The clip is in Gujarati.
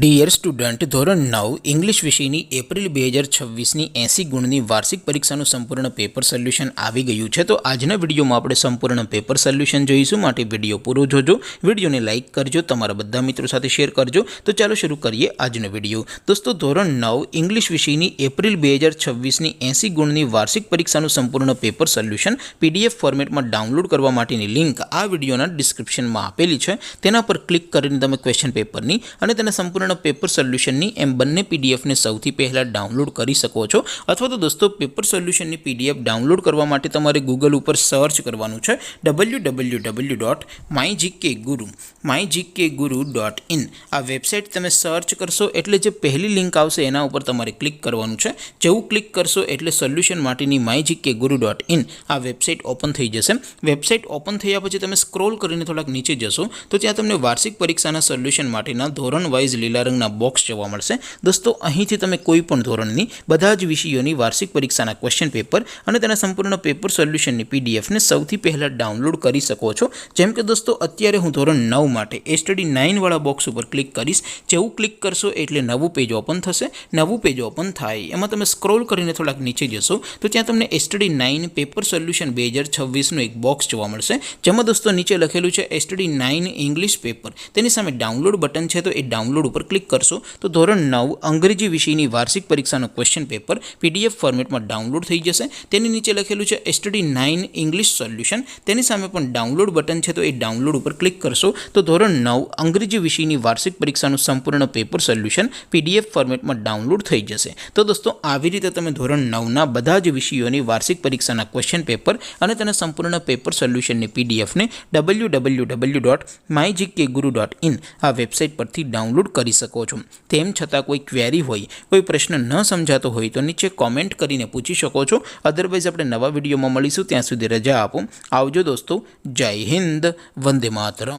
ડિયર સ્ટુડન્ટ, ધોરણ 9 ઇંગ્લિશ વિષયની એપ્રિલ 2026ની 80 ગુણની વાર્ષિક પરીક્ષાનું સંપૂર્ણ પેપર સોલ્યુશન આવી ગયું છે. તો આજના વિડીયોમાં આપણે સંપૂર્ણ પેપર સોલ્યુશન જોઈશું, માટે વિડીયો પૂરો જોજો. વિડીયોને લાઇક કરજો, તમારા બધા મિત્રો સાથે શેર કરજો. તો ચાલો શરૂ કરીએ આજનો વિડીયો. દોસ્તો, ધોરણ 9 ઇંગ્લિશ વિષયની એપ્રિલ 2026ની 80 ગુણની વાર્ષિક પરીક્ષાનું સંપૂર્ણ પેપર સોલ્યુશન પીડીએફ ફોર્મેટમાં ડાઉનલોડ કરવા માટેની લિંક આ વિડીયોના ડિસ્ક્રિપ્શનમાં આપેલી છે. તેના પર ક્લિક કરીને તમે ક્વેશ્ચન પેપરની અને તેના સંપૂર્ણ પેપર સોલ્યુશનની એમ બંને પીડીએફને સૌથી પહેલાં ડાઉનલોડ કરી શકો છો. અથવા તો દોસ્તો, પેપર સોલ્યુશનની પીડીએફ ડાઉનલોડ કરવા માટે તમારે ગૂગલ ઉપર સર્ચ કરવાનું છે www.mygkguru.in. આ વેબસાઇટ તમે સર્ચ કરશો એટલે જે પહેલી લિંક આવશે એના ઉપર તમારે ક્લિક કરવાનું છે. જેવું ક્લિક કરશો એટલે સોલ્યુશન માટેની mygkguru.in આ વેબસાઇટ ઓપન થઈ જશે. વેબસાઇટ ઓપન થયા પછી તમે સ્ક્રોલ કરીને થોડાક નીચે જશો તો ત્યાં તમને વાર્ષિક પરીક્ષાના સોલ્યુશન માટેના ધોરણ વાઇઝ લીલા રંગના બોક્સ જોવા મળશે. દોસ્તો, અહીંથી તમે કોઈ પણ ધોરણની બધા જ વિષયોની વાર્ષિક પરીક્ષાના ક્વેશ્ચન પેપર અને તેના સંપૂર્ણ પેપર સોલ્યુશનની પીડીએફને સૌથી પહેલાં ડાઉનલોડ કરી શકો છો. જેમ કે દોસ્તો, અત્યારે હું ધોરણ 9 માટે સ્ટડી 9 વાળા બોક્સ ઉપર ક્લિક કરીશ. જેવું ક્લિક કરશો એટલે નવું પેજ ઓપન થશે. નવું પેજ ઓપન થાય એમાં તમે સ્ક્રોલ કરીને થોડાક નીચે જશો તો ત્યાં તમને સ્ટડી 9 પેપર સોલ્યુશન 2026નું એક બોક્સ જોવા મળશે. જેમાં દોસ્તો નીચે લખેલું છે સ્ટડી 9 ઇંગ્લિશ પેપર. તેની સામે ડાઉનલોડ બટન છે, તો એ ડાઉનલોડ ઉપર ક્લિક કરશો તો ધોરણ 9 અંગ્રેજી વિષયની વાર્ષિક પરીક્ષાનું ક્વેશ્ચન પેપર પીડીએફ ફોર્મેટમાં ડાઉનલોડ થઈ જશે. તેની નીચે લખેલું છે સ્ટડી 9 ઇંગ્લિશ સોલ્યુશન. તેની સામે પણ ડાઉનલોડ બટન છે, તો એ ડાઉનલોડ ઉપર ક્લિક કરશો તો ધોરણ 9 અંગ્રેજી વિષયની વાર્ષિક પરીક્ષાનું સંપૂર્ણ પેપર સોલ્યુશન પીડીએફ ફોર્મેટમાં ડાઉનલોડ થઈ જશે. તો દોસ્તો, આવી રીતે તમે ધોરણ 9ના બધા જ વિષયોની વાર્ષિક પરીક્ષાના ક્વેશ્ચન પેપર અને તેના સંપૂર્ણ પેપર સોલ્યુશનની પીડીએફને www.mygkguru.in આ વેબસાઇટ પરથી ડાઉનલોડ કરી શકો છો. તેમ છતાં કોઈ ક્વેરી હોય, કોઈ પ્રશ્ન ન સમજાતો હોય તો નીચે કોમેન્ટ કરીને પૂછી શકો છો. અદરવાઇઝ આપણે નવા વિડીયોમાં મળીશું. ત્યાં સુધી રજા આપો. આવજો દોસ્તો. જય હિન્દ. વંદે માતરમ.